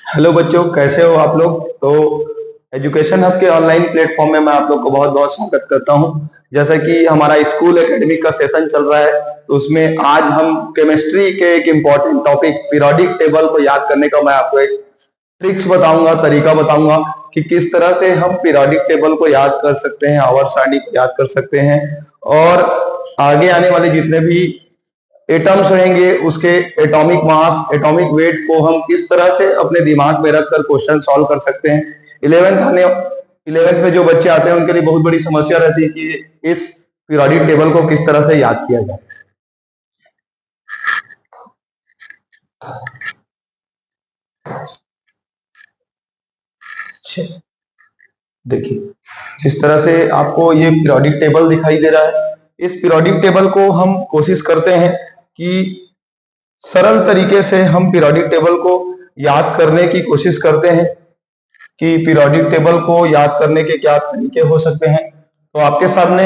Hello बच्चों, कैसे हो आप लोग। तो एजुकेशन हब के ऑनलाइन प्लेटफॉर्म में मैं आप लोग को बहुत बहुत स्वागत करता हूं। जैसा कि हमारा स्कूल एकेडमिक का सेशन चल रहा है, तो उसमें आज हम केमिस्ट्री के एक इम्पॉर्टेंट टॉपिक पीरियोडिक टेबल को याद करने का मैं आपको एक ट्रिक्स बताऊंगा, तरीका बताऊंगा कि किस तरह से हम पीरियोडिक टेबल को याद कर सकते हैं, आवर्त सारणी को याद कर सकते हैं, और आगे आने वाले जितने भी एटम्स रहेंगे उसके एटॉमिक मास, एटॉमिक वेट को हम किस तरह से अपने दिमाग में रखकर क्वेश्चन सॉल्व कर सकते हैं। 11th में जो बच्चे आते हैं उनके लिए बहुत बड़ी समस्या रहती है कि इस पीरियोडिक टेबल को किस तरह से याद किया जाए। देखिए, जिस तरह से आपको ये पीरियोडिक टेबल दिखाई दे रहा है, इस पीरियोडिक टेबल को हम कोशिश करते हैं कि सरल तरीके से हम पीरियोडिक टेबल को याद करने की कोशिश करते हैं कि पीरियोडिक टेबल को याद करने के क्या तरीके हो सकते हैं। तो आपके सामने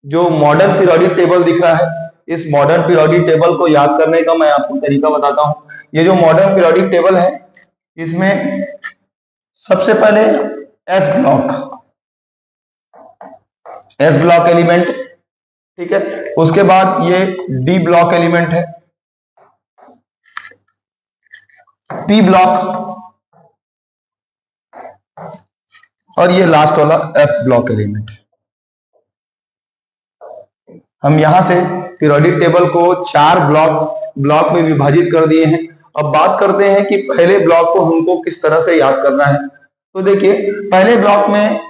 जो मॉडर्न पीरियोडिक टेबल दिख रहा है, इस मॉडर्न पीरियोडिक टेबल को याद करने का मैं आपको तरीका बताता हूं। ये जो मॉडर्न पीरियोडिक टेबल है, इसमें सबसे पहले एस ब्लॉक एलिमेंट, ठीक है। उसके बाद ये डी ब्लॉक एलिमेंट है, पी ब्लॉक, और ये लास्ट वाला एफ ब्लॉक एलिमेंट। हम यहां से पीरियोडिक टेबल को 4 ब्लॉक में विभाजित कर दिए हैं। अब बात करते हैं कि पहले ब्लॉक को हमको किस तरह से याद करना है। तो देखिए, पहले ब्लॉक में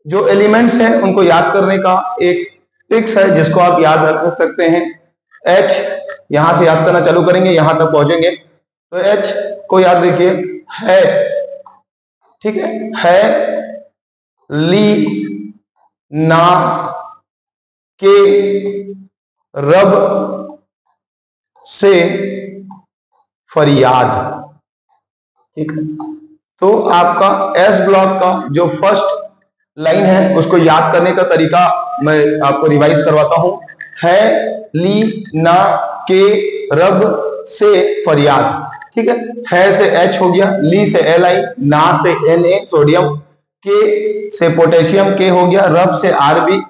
जो एलिमेंट्स हैं उनको याद करने का एक ट्रिक्स है जिसको आप याद रख सकते हैं। H, यहां से याद करना चालू करेंगे, यहां तक पहुंचेंगे। तो H को याद रखिए, है, ठीक है, ली, ना, के, रब से फरियाद, ठीक है। तो आपका एस ब्लॉक का जो फर्स्ट लाइन है उसको याद करने का तरीका मैं आपको रिवाइज करवाता हूं। है, ली, ना, के, रब से फरियाद, ठीक है से एच हो गया, ली से एल आई, ना से एन ए सोडियम, के से पोटेशियम के हो गया, रब से आरबी,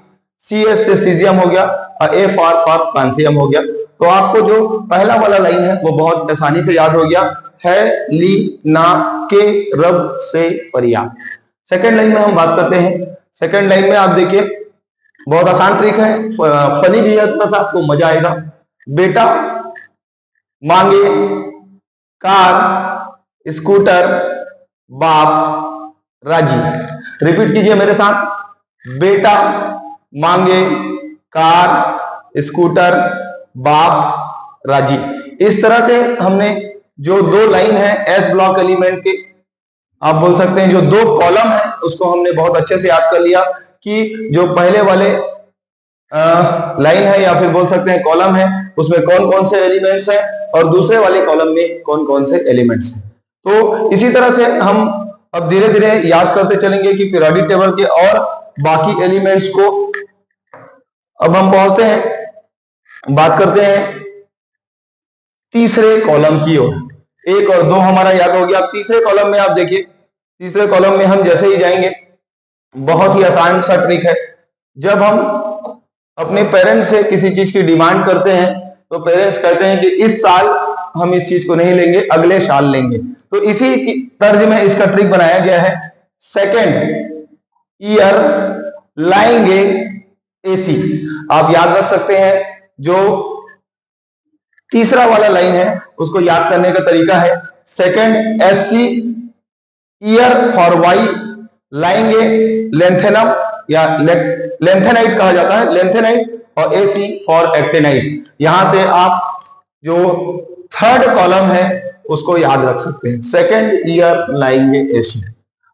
सी एस से सीजियम हो गया, ए फॉर फ्रांसियम हो गया। तो आपको जो पहला वाला लाइन है वो बहुत आसानी से याद हो गया, है, ली, ना, के, रब से फरियाद। सेकेंड लाइन में हम बात करते हैं। सेकेंड लाइन में आप देखिए, बहुत आसान ट्रिक है, फनी भी है, थोड़ा सा आपको मजा आएगा। बेटा मांगे कार, स्कूटर, बाप राजी। रिपीट कीजिए मेरे साथ, बेटा मांगे कार, स्कूटर, बाप राजी। इस तरह से हमने जो 2 लाइन है एस ब्लॉक एलिमेंट के, आप बोल सकते हैं जो 2 कॉलम है, उसको हमने बहुत अच्छे से याद कर लिया कि जो पहले वाले लाइन है या फिर बोल सकते हैं कॉलम है, उसमें कौन कौन से एलिमेंट्स हैं और दूसरे वाले कॉलम में कौन कौन से एलिमेंट्स हैं। तो इसी तरह से हम अब धीरे धीरे याद करते चलेंगे कि पीरियोडिक टेबल के और बाकी एलिमेंट्स को। अब हम पहुंचते हैं, बात करते हैं तीसरे कॉलम की ओर। 1 और 2 हमारा याद हो गया। अब तीसरे कॉलम में आप देखिए, तीसरे कॉलम में हम जैसे ही जाएंगे, बहुत ही आसान सा ट्रिक है। जब हम अपने पेरेंट्स से किसी चीज की डिमांड करते हैं तो पेरेंट्स कहते हैं कि इस साल हम इस चीज को नहीं लेंगे, अगले साल लेंगे। तो इसी तर्ज में इसका ट्रिक बनाया गया है, सेकेंड ईयर लाएंगे एसी। आप याद रख सकते हैं, जो तीसरा वाला लाइन है उसको याद करने का तरीका है, second SC year for Y लाएंगे लेंथेनम या लेंथेनाइट कहा जाता है, लेंथेनाइट, और एसी फॉर एक्टेनाइट। यहां से आप जो थर्ड कॉलम है उसको याद रख सकते हैं, सेकेंड ईयर लाएंगे एसी।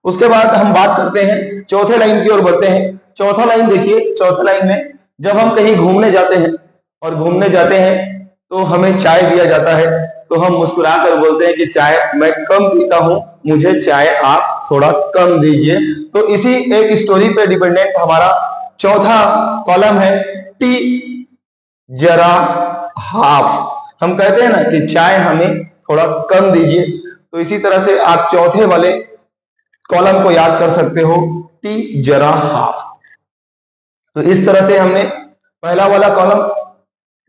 उसके बाद हम बात करते हैं चौथे लाइन की ओर बढ़ते हैं। चौथा लाइन देखिए, चौथे लाइन में जब हम कहीं घूमने जाते हैं और घूमने जाते हैं तो हमें चाय दिया जाता है, तो हम मुस्कुराकर बोलते हैं कि चाय मैं कम पीता हूं, मुझे चाय आप थोड़ा कम दीजिए। तो इसी एक स्टोरी पे डिपेंडेंट हमारा चौथा कॉलम है, टी जरा हाफ। हम कहते हैं ना कि चाय हमें थोड़ा कम दीजिए, तो इसी तरह से आप चौथे वाले कॉलम को याद कर सकते हो, टी जरा हाफ। तो इस तरह से हमने पहला वाला कॉलम,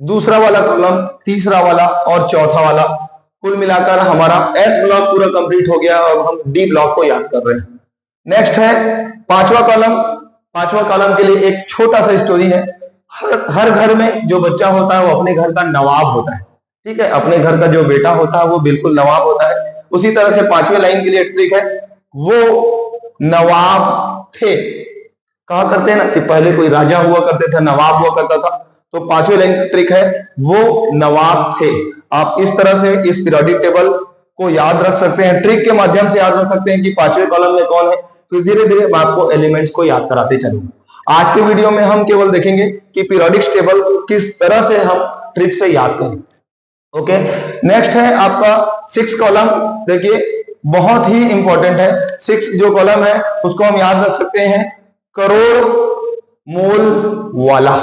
दूसरा वाला कॉलम, तीसरा वाला और चौथा वाला, कुल मिलाकर हमारा एस ब्लॉक पूरा कंप्लीट हो गया और हम डी ब्लॉक को याद कर रहे हैं। नेक्स्ट है पांचवा कॉलम। पांचवा कॉलम के लिए एक छोटा सा स्टोरी है। हर घर में जो बच्चा होता है वो अपने घर का नवाब होता है, ठीक है। अपने घर का जो बेटा होता है वो बिल्कुल नवाब होता है। उसी तरह से पांचवे लाइन के लिए ट्रिक है, वो नवाब थे। कहा करते हैं ना कि पहले कोई राजा हुआ करते थे, नवाब हुआ करता था। तो पांचवे लाइन की ट्रिक है, वो नवाब थे। आप इस तरह से इस पीरियोडिक टेबल को याद रख सकते हैं, ट्रिक के माध्यम से याद रख सकते हैं कि पांचवें कॉलम में कौन है। फिर धीरे धीरे मैं आपको एलिमेंट्स को याद कराते चलूंगा। आज के वीडियो में हम केवल देखेंगे कि पीरियोडिक टेबल को किस तरह से हम ट्रिक से याद करें। ओके, नेक्स्ट है आपका सिक्स कॉलम। देखिए बहुत ही इंपॉर्टेंट है। सिक्स जो कॉलम है उसको हम याद रख सकते हैं, करोड़ मोल वाला।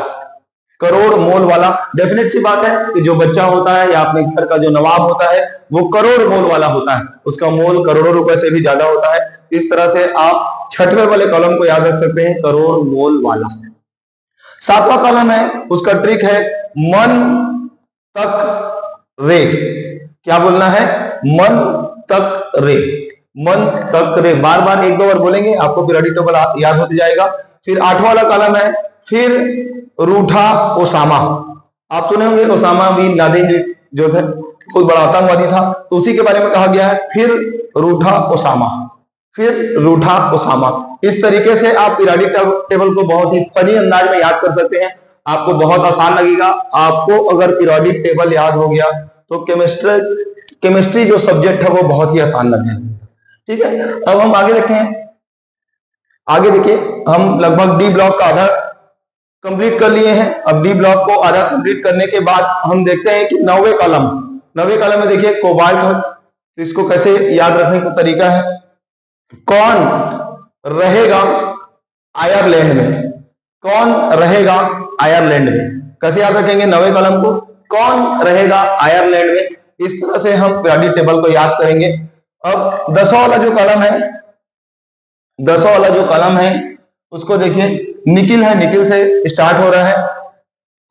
करोड़ मोल वाला, डेफिनेट सी बात है कि जो बच्चा होता है या अपने घर का जो नवाब होता है वो करोड़ मोल वाला होता है, उसका मोल करोड़ों रुपए से भी ज्यादा होता है। इस तरह से आप छठवें वाले कॉलम को याद रख सकते हैं, करोड़ मोल वाला। सातवां कॉलम है, उसका ट्रिक है मन तक रे। क्या बोलना है? मन तक रे, मन तक रे। बार बार एक दो बार बोलेंगे, आपको पीरियोडिक टेबल याद होते जाएगा। फिर आठवां वाला कॉलम है, फिर रूठा ओसामा। आप सुने होंगे ओसामा बिन लादेन जो थे, कोई बड़ा आतंकवादी था, तो उसी के बारे में कहा गया है, फिर रूठा ओसामा, फिर रूठा ओसामा। इस तरीके से आप पीरियोडिक टेबल को बहुत ही फनी अंदाज में याद कर सकते हैं। आपको बहुत आसान लगेगा। आपको अगर पीरियोडिक टेबल याद हो गया तो केमिस्ट्री जो सब्जेक्ट है वो बहुत ही आसान लगेगा, ठीक है। अब हम आगे देखें। आगे देखिए, हम लगभग डी ब्लॉक का आधा कंप्लीट कर लिए हैं। अब डी ब्लॉक को आधा कंप्लीट करने के बाद हम देखते हैं कि नौवे कॉलम में देखिए कोबाल्ट है। तो इसको कैसे याद रखने का तरीका है, कौन रहेगा आयरलैंड में, कौन रहेगा आयरलैंड में। कैसे याद रखेंगे नौवे कॉलम को, कौन रहेगा आयरलैंड में। इस तरह से हम पीरियोडिक टेबल को याद करेंगे। अब दसवां वाला जो कॉलम है उसको देखिए, निकिल है, निकिल से स्टार्ट हो रहा है।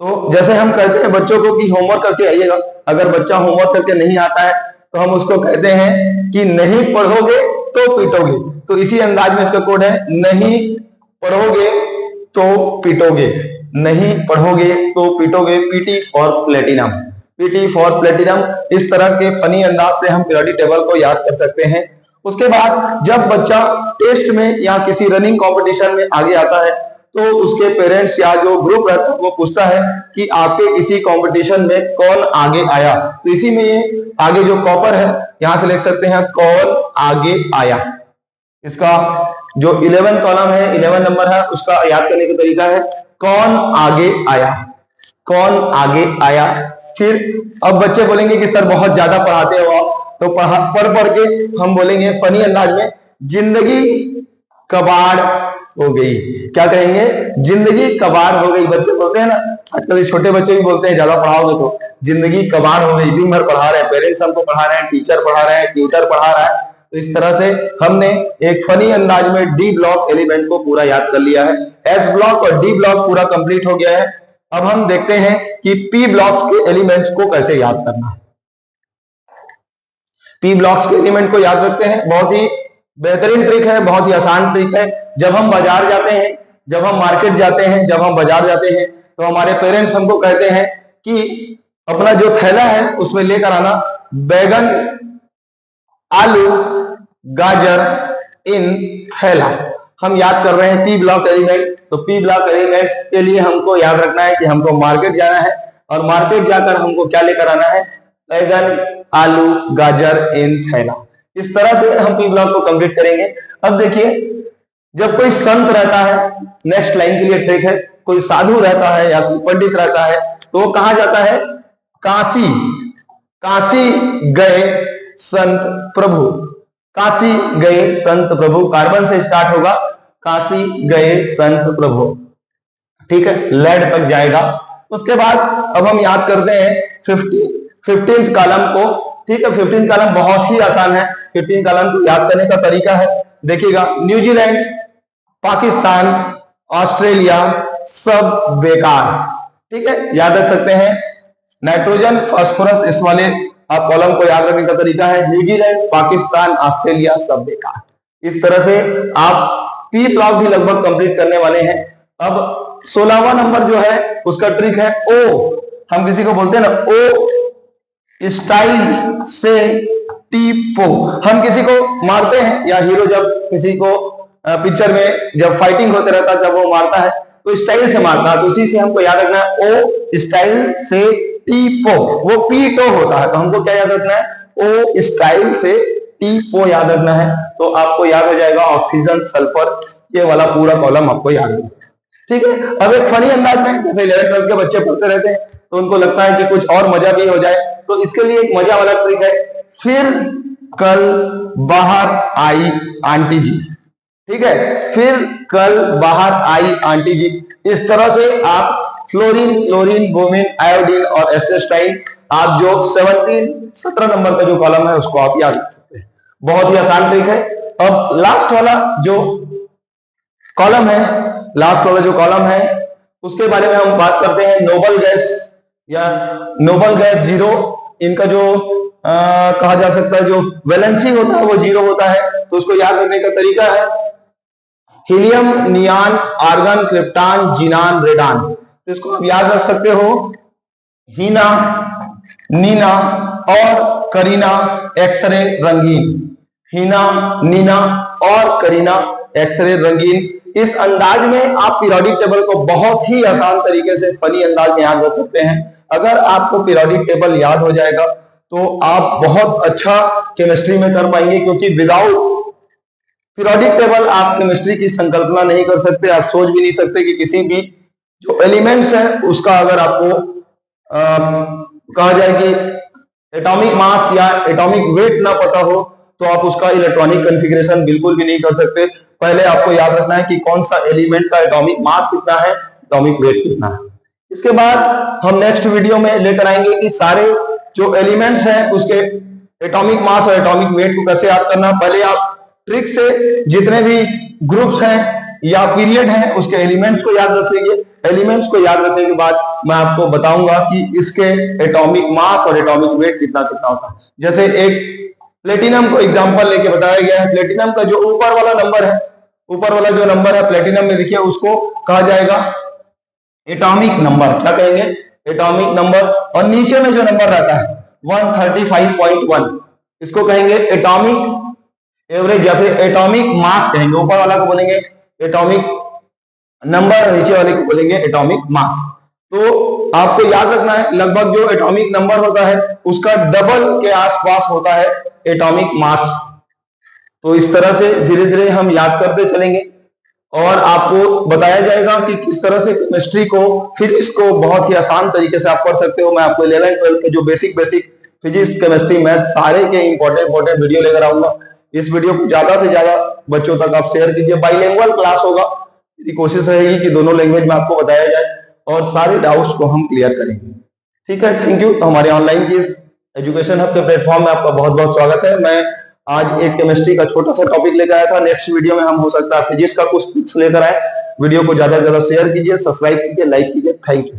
तो जैसे हम कहते हैं बच्चों को कि होमवर्क करके आइएगा, अगर बच्चा होमवर्क करके नहीं आता है तो हम उसको कहते हैं कि नहीं पढ़ोगे तो पीटोगे। तो इसी अंदाज में इसका कोड है, नहीं पढ़ोगे तो पीटोगे, नहीं पढ़ोगे तो पीटोगे। PT for platinum, PT for platinum. इस तरह के फनी अंदाज से हम पीरियोडिक टेबल को याद कर सकते हैं। उसके बाद जब बच्चा टेस्ट में या किसी रनिंग कंपटीशन में आगे आता है तो उसके पेरेंट्स या जो ग्रुप रहता है वो पूछता है कि आपके किसी कंपटीशन में कौन आगे आया। तो इसी में ये आगे जो कॉपर है यहां से लिख सकते हैं, कौन आगे आया। इसका जो 11 कॉलम है, 11 नंबर है, उसका याद करने का तरीका है, कौन आगे आया, कौन आगे आया। फिर अब बच्चे बोलेंगे कि सर बहुत ज्यादा पढ़ाते हो आप, तो पढ़ के हम बोलेंगे फनी अंदाज में, जिंदगी कबाड़ हो गई। क्या कहेंगे? जिंदगी कबाड़ हो गई। बच्चे बोलते हैं ना, आजकल छोटे बच्चे भी बोलते हैं ज्यादा पढ़ाओगे तो जिंदगी कबाड़ हो गई। दिन भर पढ़ा रहे हैं, पेरेंट्स हमको पढ़ा रहे हैं, टीचर पढ़ा रहे हैं, ट्यूटर पढ़ा रहा है। तो इस तरह से हमने एक फनी अंदाज में डी ब्लॉक एलिमेंट को पूरा याद कर लिया है। एस ब्लॉक और डी ब्लॉक पूरा कंप्लीट हो गया है। अब हम देखते हैं कि पी ब्लॉक्स के एलिमेंट्स को कैसे याद करना है। पी ब्लॉक्स के एलिमेंट को याद रखते हैं, बहुत ही बेहतरीन ट्रिक है, बहुत ही आसान ट्रिक है। जब हम बाजार जाते हैं, जब हम मार्केट जाते हैं, जब हम बाजार जाते हैं तो हमारे पेरेंट्स हमको कहते हैं कि अपना जो थैला है उसमें लेकर आना बैगन, आलू, गाजर इन थैला। हम याद कर रहे हैं पी ब्लॉक एलिमेंट। तो पी ब्लॉक एलिमेंट्स के लिए हमको याद रखना है कि हमको मार्केट जाना है और मार्केट जाकर हमको क्या लेकर आना है, बैगन, आलू, गाजर इन थैला। इस तरह से हम पी ब्लॉक को कंप्लीट करेंगे। अब देखिए, जब कोई संत रहता है, नेक्स्ट लाइन के लिए ट्रिक है, कोई साधु रहता है या कोई पंडित रहता है तो वो कहा जाता है, काशी, काशी गए संत प्रभु, काशी गए संत प्रभु। कार्बन से स्टार्ट होगा, काशी गए संत प्रभु, ठीक है, लेड तक जाएगा। उसके बाद अब हम याद करते हैं 15th कॉलम को, ठीक है। 15 कॉलम बहुत ही आसान है। 15 कॉलम को याद करने का तरीका है, देखिएगा, न्यूजीलैंड, पाकिस्तान, ऑस्ट्रेलिया सब बेकार, ठीक है, याद रख सकते हैं। नाइट्रोजन, फास्फोरस, इस वाले आप कॉलम को याद रखने का तरीका है, न्यूजीलैंड, पाकिस्तान, ऑस्ट्रेलिया सब बेकार। इस तरह से आप पी ब्लॉक भी लगभग कंप्लीट करने वाले हैं। अब 16वां नंबर जो है उसका ट्रिक है ओ। हम किसी को बोलते हैं ना ओ स्टाइल से टी पो। हम किसी को मारते हैं या हीरो जब किसी को पिक्चर में जब फाइटिंग होते रहता है, जब वो मारता है तो स्टाइल से मारता है, तो उसी से हमको याद रखना है ओ स्टाइल से टी पो। वो पी टो होता है, तो हमको क्या याद रखना है ओ स्टाइल से टी पो याद रखना है। तो आपको याद हो जाएगा ऑक्सीजन, सल्फर, ये वाला पूरा कॉलम आपको याद है, ठीक है। अब एक फनी अंदाज में, जैसे 11th के बच्चे पढ़ते रहते हैं तो उनको लगता है कि कुछ और मजा भी हो जाए, तो इसके लिए एक मजा वाला ट्रिक है, फिर कल बाहर आई आंटी जी, ठीक है, फिर कल बाहर आई आंटी जी। इस तरह से आप फ्लोरीन, क्लोरीन, ब्रोमीन, आयोडीन और एस्टेटाइन, आप जो 17 नंबर का जो कॉलम है उसको आप याद रख सकते हैं। बहुत ही आसान ट्रिक है। अब लास्ट वाला जो कॉलम है, लास्ट वाला जो कॉलम है उसके बारे में हम बात करते हैं, नोबल गैस या नोबल गैस जीरो। इनका जो कहा जा सकता है जो वैलेंसी होता है वो जीरो होता है, तो उसको याद रखने का तरीका है helium, नियान, argon, krypton, xenon, radon. तो इसको आप याद रख सकते हो हीना, नीना और करीना, एक्सरे रंगीन। हीना, नीना और करीना, एक्सरे रंगीन। इस अंदाज में आप पीरियोडिक टेबल को बहुत ही आसान तरीके से फनी अंदाज में याद रख सकते हैं। अगर आपको पीरियोडिक टेबल याद हो जाएगा तो आप बहुत अच्छा केमिस्ट्री में कर पाएंगे, क्योंकि विदाउट पीरियोडिक टेबल आप केमिस्ट्री की संकल्पना नहीं कर सकते। आप सोच भी नहीं सकते कि किसी भी जो एलिमेंट्स है उसका अगर आपको कहा जाए कि एटॉमिक मास या एटॉमिक वेट ना पता हो तो आप उसका इलेक्ट्रॉनिक कॉन्फ़िगरेशन बिल्कुल भी नहीं कर सकते। पहले आपको याद रखना है कि कौन सा एलिमेंट का एटॉमिक मास कितना है, एटॉमिक वेट कितना है। इसके बाद हम नेक्स्ट वीडियो में लेकर आएंगे कि सारे जो एलिमेंट्स हैं उसके एटॉमिक मास और एटॉमिक वेट को कैसे याद करना। पहले आप ट्रिक से जितने भी ग्रुप्स हैं या पीरियड हैं उसके एलिमेंट्स को याद रख लीजिए। एलिमेंट्स को याद रखने के बाद मैं आपको बताऊंगा कि इसके एटॉमिक मास और एटॉमिक वेट कितना कितना होता है। जैसे एक प्लेटिनम को एग्जांपल लेके बताया गया है। प्लेटिनम का जो ऊपर वाला नंबर है, ऊपर वाला जो नंबर है प्लेटिनम में, देखिए उसको कहा जाएगा एटॉमिक नंबर। क्या कहेंगे? Atomic number. और नीचे में जो नंबर रहता है 135.1, इसको कहेंगे एटॉमिक एवरेज या फिर एटॉमिक मास कहेंगे। ऊपर वाला को बोलेंगे एटॉमिक नंबर, नीचे वाले को बोलेंगे एटॉमिक मास। तो आपको याद रखना है लगभग जो एटॉमिक नंबर होता है उसका डबल के आसपास होता है एटॉमिक मास। तो इस तरह से धीरे धीरे हम याद करते चलेंगे और आपको बताया जाएगा कि किस तरह से केमिस्ट्री को, फिजिक्स को बहुत ही आसान तरीके से आप पढ़ सकते हो। मैं आपको 11th 12th के जो बेसिक फिजिक्स, केमिस्ट्री, मैथ सारे के इंपॉर्टेंट वीडियो लेकर आऊंगा। इस वीडियो को ज्यादा से ज्यादा बच्चों तक आप शेयर कीजिए। बाइलिंगुअल क्लास होगा, कोशिश रहेगी कि दोनों लैंग्वेज में आपको बताया जाए और सारे डाउट्स को हम क्लियर करेंगे। ठीक है, थैंक यू। तो हमारे ऑनलाइन की एजुकेशन हब के प्लेटफॉर्म में आपका बहुत बहुत स्वागत है। मैं आज एक केमिस्ट्री का छोटा सा टॉपिक लेकर आया था। नेक्स्ट वीडियो में हम हो सकता है फिजिक्स का कुछ टिप्स लेकर आए। वीडियो को ज्यादा से ज्यादा शेयर कीजिए, सब्सक्राइब कीजिए, लाइक कीजिए। Thank you.